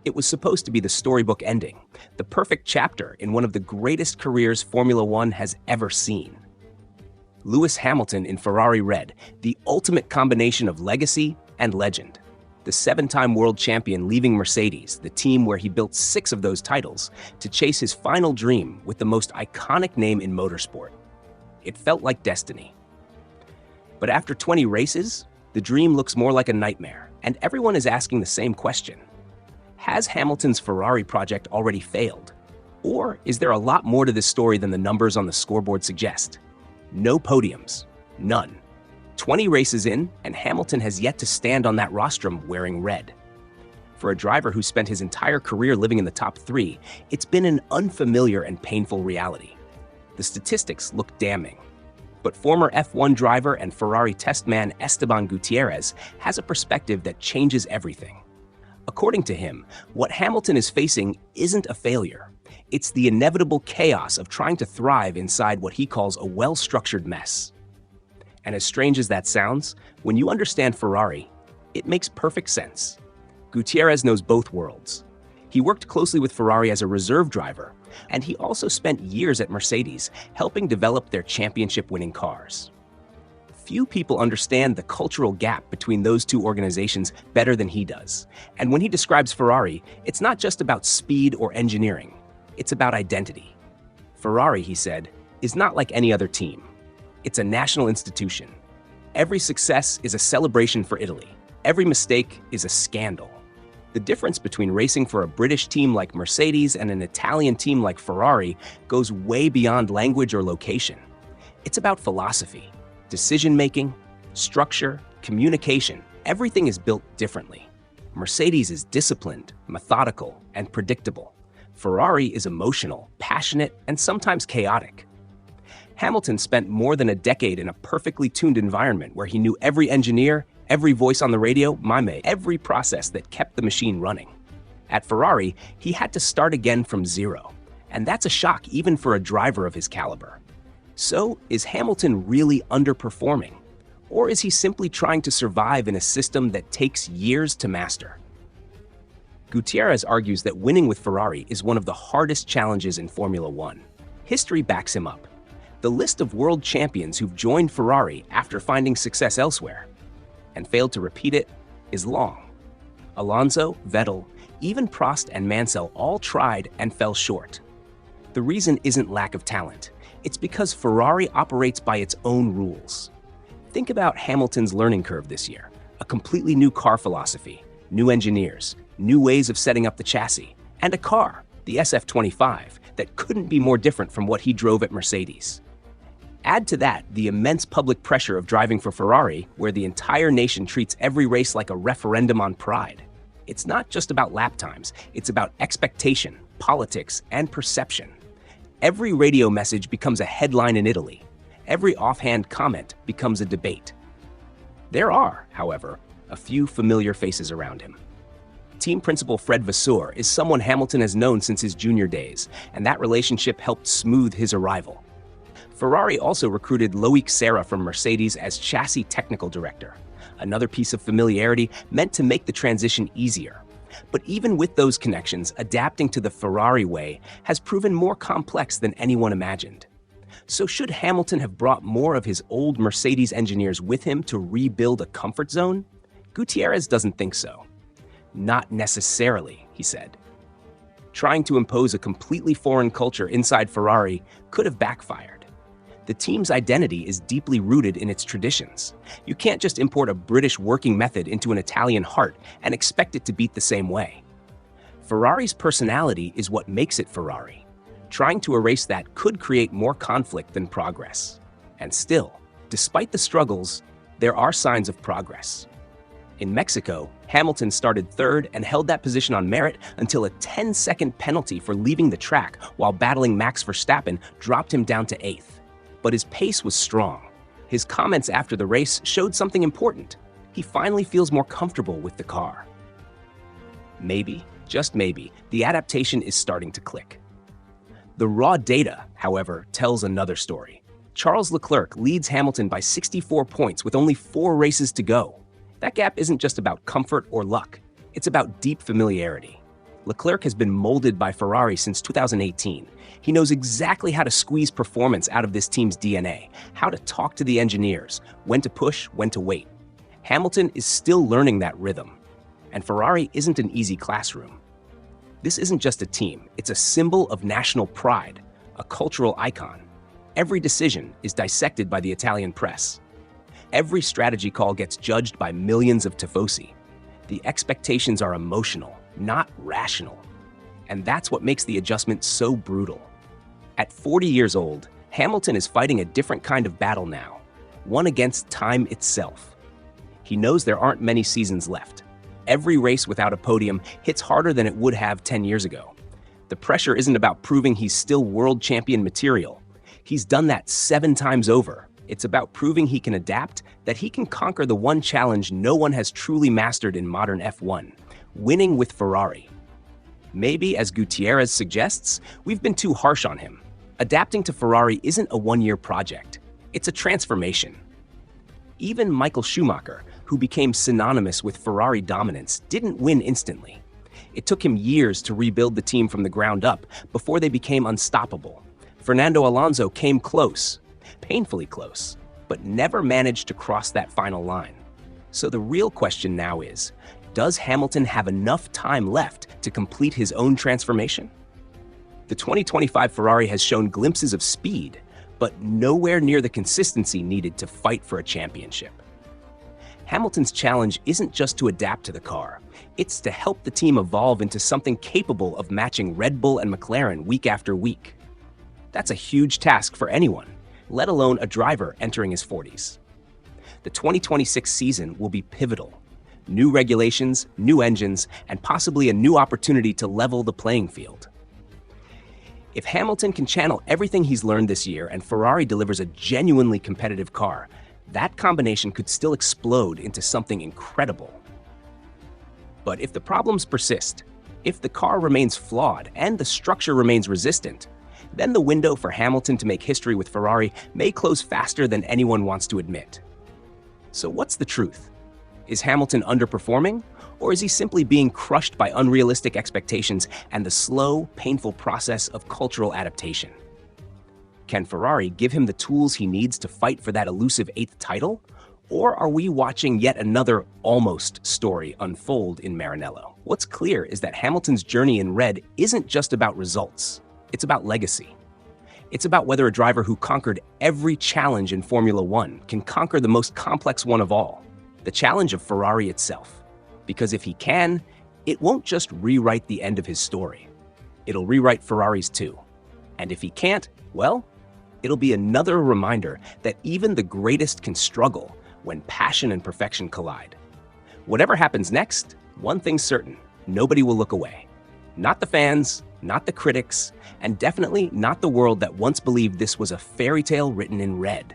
It was supposed to be the storybook ending, the perfect chapter in one of the greatest careers Formula One has ever seen. Lewis Hamilton in Ferrari Red, the ultimate combination of legacy and legend. The seven-time world champion leaving Mercedes, the team where he built 6 of those titles, to chase his final dream with the most iconic name in motorsport. It felt like destiny. But after 20 races, the dream looks more like a nightmare, and everyone is asking the same question. Has Hamilton's Ferrari project already failed? Or is there a lot more to this story than the numbers on the scoreboard suggest? No podiums. None. 20 races in, and Hamilton has yet to stand on that rostrum wearing red. For a driver who spent his entire career living in the top 3, it's been an unfamiliar and painful reality. The statistics look damning. But former F1 driver and Ferrari testman Esteban Gutierrez has a perspective that changes everything. According to him, what Hamilton is facing isn't a failure. It's the inevitable chaos of trying to thrive inside what he calls a well-structured mess. And as strange as that sounds, when you understand Ferrari, it makes perfect sense. Gutierrez knows both worlds. He worked closely with Ferrari as a reserve driver, and he also spent years at Mercedes helping develop their championship-winning cars. Few people understand the cultural gap between those two organizations better than he does. And when he describes Ferrari, it's not just about speed or engineering. It's about identity. Ferrari, he said, is not like any other team. It's a national institution. Every success is a celebration for Italy. Every mistake is a scandal. The difference between racing for a British team like Mercedes and an Italian team like Ferrari goes way beyond language or location. It's about philosophy. Decision-making, structure, communication, everything is built differently. Mercedes is disciplined, methodical, and predictable. Ferrari is emotional, passionate, and sometimes chaotic. Hamilton spent more than a decade in a perfectly tuned environment where he knew every engineer, every voice on the radio, every process that kept the machine running. At Ferrari, he had to start again from zero, and that's a shock even for a driver of his caliber. So, is Hamilton really underperforming? Or is he simply trying to survive in a system that takes years to master? Gutierrez argues that winning with Ferrari is one of the hardest challenges in Formula One. History backs him up. The list of world champions who've joined Ferrari after finding success elsewhere and failed to repeat it is long. Alonso, Vettel, even Prost and Mansell all tried and fell short. The reason isn't lack of talent. It's because Ferrari operates by its own rules. Think about Hamilton's learning curve this year. A completely new car philosophy, new engineers, new ways of setting up the chassis, and a car, the SF25, that couldn't be more different from what he drove at Mercedes. Add to that the immense public pressure of driving for Ferrari, where the entire nation treats every race like a referendum on pride. It's not just about lap times, it's about expectation, politics, and perception. Every radio message becomes a headline in Italy. Every offhand comment becomes a debate. There are, however, a few familiar faces around him. Team principal Fred Vasseur is someone Hamilton has known since his junior days, and that relationship helped smooth his arrival. Ferrari also recruited Loic Serra from Mercedes as chassis technical director, another piece of familiarity meant to make the transition easier. But even with those connections, adapting to the Ferrari way has proven more complex than anyone imagined. So should Hamilton have brought more of his old Mercedes engineers with him to rebuild a comfort zone? Gutierrez doesn't think so. Not necessarily, he said. Trying to impose a completely foreign culture inside Ferrari could have backfired. The team's identity is deeply rooted in its traditions. You can't just import a British working method into an Italian heart and expect it to beat the same way. Ferrari's personality is what makes it Ferrari. Trying to erase that could create more conflict than progress. And still, despite the struggles, there are signs of progress. In Mexico, Hamilton started third and held that position on merit until a 10-second penalty for leaving the track while battling Max Verstappen dropped him down to 8th. But his pace was strong. His comments after the race showed something important. He finally feels more comfortable with the car. Maybe, just maybe, the adaptation is starting to click. The raw data, however, tells another story. Charles Leclerc leads Hamilton by 64 points with only 4 races to go. That gap isn't just about comfort or luck. It's about deep familiarity. Leclerc has been molded by Ferrari since 2018. He knows exactly how to squeeze performance out of this team's DNA, how to talk to the engineers, when to push, when to wait. Hamilton is still learning that rhythm, and Ferrari isn't an easy classroom. This isn't just a team, it's a symbol of national pride, a cultural icon. Every decision is dissected by the Italian press. Every strategy call gets judged by millions of tifosi. The expectations are emotional, not rational. And that's what makes the adjustment so brutal. At 40 years old, Hamilton is fighting a different kind of battle now, one against time itself. He knows there aren't many seasons left. Every race without a podium hits harder than it would have 10 years ago. The pressure isn't about proving he's still world champion material. He's done that 7 times over. It's about proving he can adapt, that he can conquer the one challenge no one has truly mastered in modern F1, winning with Ferrari. Maybe, as Gutierrez suggests, we've been too harsh on him. Adapting to Ferrari isn't a one-year project. It's a transformation. Even Michael Schumacher, who became synonymous with Ferrari dominance, didn't win instantly. It took him years to rebuild the team from the ground up before they became unstoppable. Fernando Alonso came close, painfully close, but never managed to cross that final line. So the real question now is, does Hamilton have enough time left to complete his own transformation? The 2025 Ferrari has shown glimpses of speed, but nowhere near the consistency needed to fight for a championship. Hamilton's challenge isn't just to adapt to the car, it's to help the team evolve into something capable of matching Red Bull and McLaren week after week. That's a huge task for anyone, let alone a driver entering his 40s. The 2026 season will be pivotal. New regulations, new engines, and possibly a new opportunity to level the playing field. If Hamilton can channel everything he's learned this year and Ferrari delivers a genuinely competitive car, that combination could still explode into something incredible. But if the problems persist, if the car remains flawed and the structure remains resistant, then the window for Hamilton to make history with Ferrari may close faster than anyone wants to admit. So what's the truth? Is Hamilton underperforming, or is he simply being crushed by unrealistic expectations and the slow, painful process of cultural adaptation? Can Ferrari give him the tools he needs to fight for that elusive 8th title? Or are we watching yet another almost story unfold in Maranello? What's clear is that Hamilton's journey in red isn't just about results, it's about legacy. It's about whether a driver who conquered every challenge in Formula One can conquer the most complex one of all, the challenge of Ferrari itself. Because if he can, it won't just rewrite the end of his story. It'll rewrite Ferrari's too. And if he can't, well, it'll be another reminder that even the greatest can struggle when passion and perfection collide. Whatever happens next, one thing's certain, nobody will look away. Not the fans, not the critics, and definitely not the world that once believed this was a fairy tale written in red.